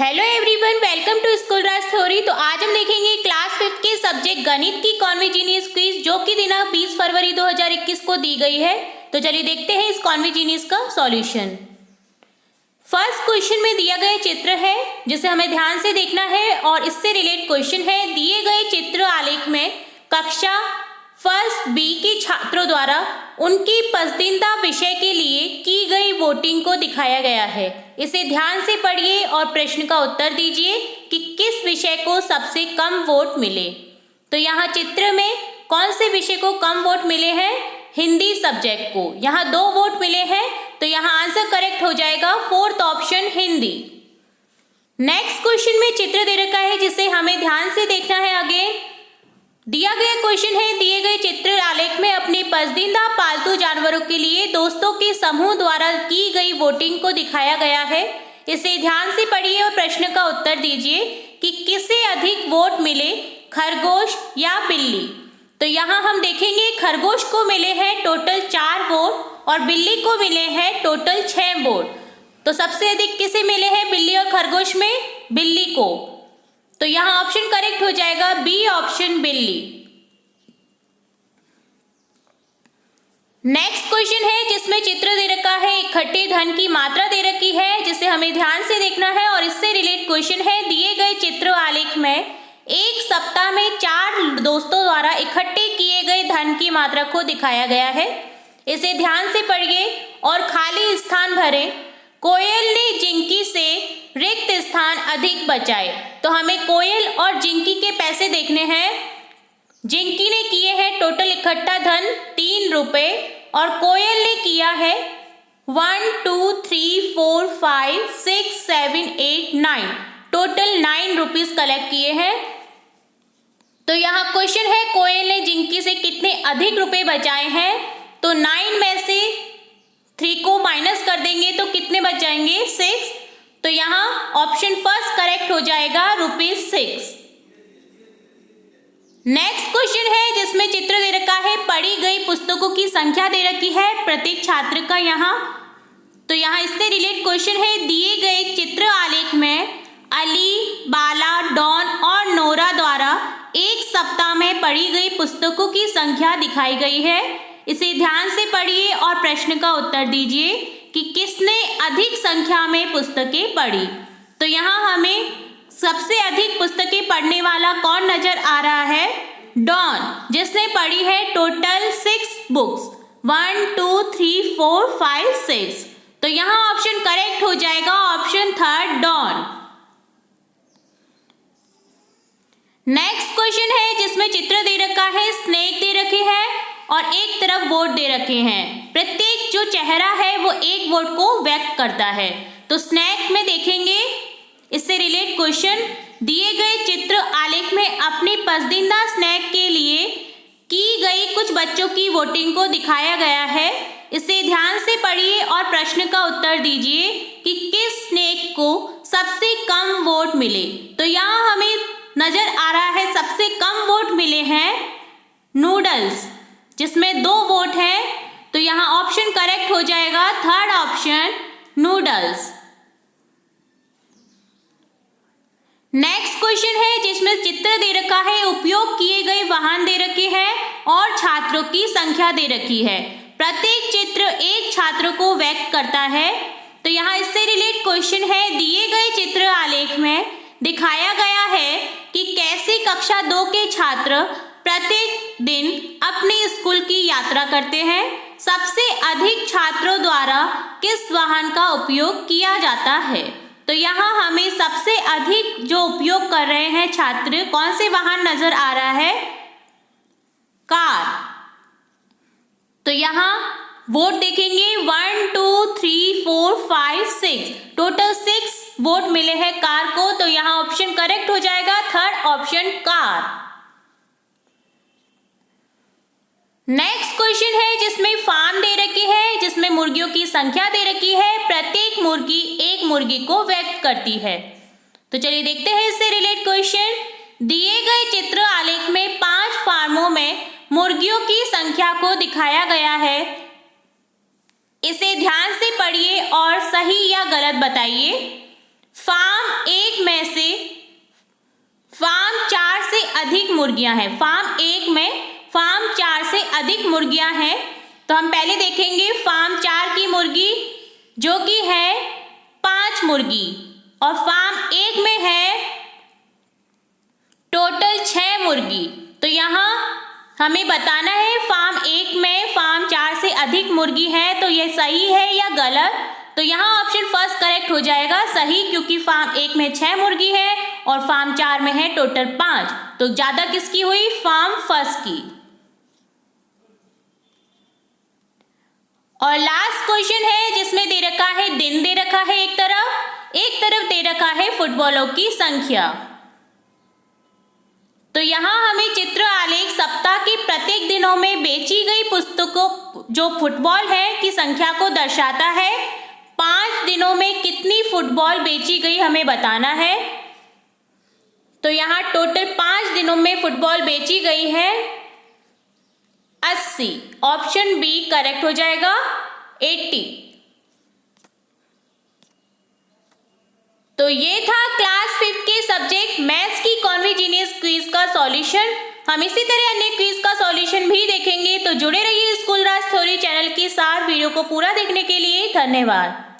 Hello everyone, welcome to school Raj theory. तो आज हम देखेंगे क्लास 5 के सब्जेक्ट गणित की कॉन्वेजिनियस क्विज, जो कि दिनांक 20 फरवरी 2021 को दी गई है। तो चलिए देखते हैं इस कॉन्वेजिनियस का सॉल्यूशन। फर्स्ट क्वेश्चन में दिया गया चित्र है जिसे हमें ध्यान से देखना है और इससे रिलेटेड क्वेश्चन है। दिए गए चित्र आलेख में कक्षा फर्स्ट बी के छात्रों द्वारा उनकी पसंदीदा विषय के लिए की गई वोटिंग को दिखाया गया है। इसे ध्यान से पढ़िए और प्रश्न का उत्तर दीजिए कि किस विषय को सबसे कम वोट मिले। तो यहाँ चित्र में कौन से विषय को कम वोट मिले हैं? हिंदी सब्जेक्ट को। यहाँ 2 वोट मिले हैं, तो यहाँ आंसर करेक्ट हो जाएगा fourth option Hindi. Next question में चित्र दे रखा है जिसे हमें ध्यान से देखना है। अगेन दिया गया क्वेश्चन है, दिए गए चित्र आलेख में अपने पसंदीदा पालतू जानवरों के लिए दोस्तों के समूह द्वारा की गई वोटिंग को दिखाया गया है। इसे ध्यान से पढ़िए और प्रश्न का उत्तर दीजिए कि किसे अधिक वोट मिले, खरगोश या बिल्ली। तो यहाँ हम देखेंगे खरगोश को मिले हैं टोटल 4 वोट और बिल्ली को मिले हैं टोटल 6 वोट। तो सबसे अधिक किसे मिले हैं बिल्ली और खरगोश में? बिल्ली को। तो यहाँ ऑप्शन करेक्ट हो जाएगा बी ऑप्शन बिल्ली। नेक्स्ट क्वेश्चन है जिसमें चित्र दे रखा है, इकट्ठे धन की मात्रा दे रखी है जिसे हमें ध्यान से देखना है और इससे रिलेटेड क्वेश्चन है। दिए गए चित्र आलेख में एक सप्ताह में 4 दोस्तों द्वारा इकट्ठे किए गए धन की मात्रा को दिखाया गया है। इसे ध्यान से पढ़िए और खाली स्थान भरें। कोयल ने जिंकी से रिक्त स्थान अधिक बचाए। तो हमें कोयल और जिंकी के पैसे देखने हैं। जिंकी ने किए हैं टोटल इकट्ठा धन 3 रुपए और कोयल ने किया है 1 2 3 4 5 6 7 8 9 टोटल 9 रुपीज कलेक्ट किए हैं। तो यहाँ क्वेश्चन है कोयल ने जिंकी से कितने अधिक रुपए बचाए हैं। तो 9 में से 3 को माइनस कर देंगे तो कितने बच जाएंगे? 6। तो यहाँ ऑप्शन फर्स्ट करेक्ट हो जाएगा ₹6। नेक्स्ट क्वेश्चन है जिसमें चित्र दे रखा है, पढ़ी गई पुस्तकों की संख्या दे रखी है प्रत्येक छात्र का यहाँ। तो यहाँ इससे रिलेटेड क्वेश्चन है, दिए गए चित्र आलेख में अली, बाला, डॉन और नोरा द्वारा एक सप्ताह में पढ़ी गई पुस्तकों की संख्या दिखाई गई है। इसे ध्यान से पढ़िए और प्रश्न का उत्तर दीजिए कि किसने अधिक संख्या में पुस्तकें पढ़ी। तो यहाँ हमें सबसे अधिक पुस्तकें पढ़ने वाला कौन नजर आ रहा है? डॉन, जिसने पढ़ी है टोटल 6 बुक्स 1 2 3 4 5 6। तो यहाँ ऑप्शन करेक्ट हो जाएगा ऑप्शन थर्ड डॉन। नेक्स्ट क्वेश्चन है जिसमें चित्र दे रखा है, स्नेक दे रखे हैं और एक तरफ वोट दे रखे हैं। प्रत्येक जो चेहरा है वो एक वोट को व्यक्त करता है। तो स्नैक में देखेंगे इससे रिलेटेड क्वेश्चन, दिए गए चित्र आलेख में अपनी पसंदीदा स्नैक के लिए की गई कुछ बच्चों की वोटिंग को दिखाया गया है। इसे ध्यान से पढ़िए और प्रश्न का उत्तर दीजिए कि किस स्नैक को सबसे कम वोट मिले। तो यहाँ हमें नजर आ रहा है सबसे कम वोट मिले हैं नूडल्स, जिसमें 2 वोट है। तो यहाँ ऑप्शन करेक्ट हो जाएगा third option noodles. Next question है जिसमें चित्र दे रखा है, उपयोग किए गए वाहन दे रखे हैं और छात्रों की संख्या दे रखी है। प्रत्येक चित्र एक छात्र को व्यक्त करता है। तो यहाँ इससे रिलेटेड क्वेश्चन है, दिए गए चित्र आलेख में दिखाया गया है कि कैसे कक्षा 2 के छात्र प्रत्येक दिन अपने स्कूल की यात्रा करते हैं। सबसे अधिक छात्रों द्वारा किस वाहन का उपयोग किया जाता है। तो यहाँ हमें सबसे अधिक जो उपयोग कर रहे हैं छात्र, कौन से वाहन नजर आ रहा है? कार। तो यहाँ वोट देखेंगे 1 2 3 4 5 6 टोटल 6 वोट मिले हैं कार को। तो यहाँ ऑप्शन करेक्ट हो जाएगा third option car. Next question है जिसमें फार्म दे रखी है, जिसमें मुर्गियों की संख्या दे रखी है। प्रत्येक मुर्गी एक मुर्गी को व्यक्त करती है। तो चलिए देखते हैं इससे रिलेटेड क्वेश्चन। दिए गए चित्र आलेख में 5 फार्मों में मुर्गियों की संख्या को दिखाया गया है। इसे ध्यान से पढ़िए और सही या गलत बताइए। फार्म 1 में से फार्म 4 से अधिक मुर्गियां हैं। फार्म 1 में फार्म 4 से अधिक मुर्गियां हैं। तो हम पहले देखेंगे फार्म 4 की मुर्गी जो कि है 5 मुर्गी, और फार्म 1 में है टोटल 6 मुर्गी। तो यहाँ हमें बताना है फार्म 1 में फार्म 4 से अधिक मुर्गी है, तो ये सही है या गलत। तो यहाँ ऑप्शन फर्स्ट करेक्ट हो जाएगा, सही, क्योंकि फार्म 1 में 6 मुर्गी है और फार्म 4 में है टोटल 5। तो ज्यादा किसकी हुई? फार्म फर्स्ट की। और लास्ट क्वेश्चन है जिसमें दे रखा है दिन दे रखा है एक तरफ दे रखा है फुटबॉलों की संख्या। तो यहाँ हमें चित्र आलेख सप्ताह के प्रत्येक दिनों में बेची गई पुस्तकों जो फुटबॉल है की संख्या को दर्शाता है। 5 दिनों में कितनी फुटबॉल बेची गई हमें बताना है। तो यहाँ टोटल 5 दिनों में फुटबॉल बेची गई है 80। ऑप्शन बी करेक्ट हो जाएगा, 80। तो ये था क्लास 5 के सब्जेक्ट मैथ्स की कॉन्वेजिनियस क्विज का सॉल्यूशन। हम इसी तरह अन्य क्विज का सॉल्यूशन भी देखेंगे। तो जुड़े रहिए स्कूल राज थ्योरी चैनल के साथ। वीडियो को पूरा देखने के लिए धन्यवाद।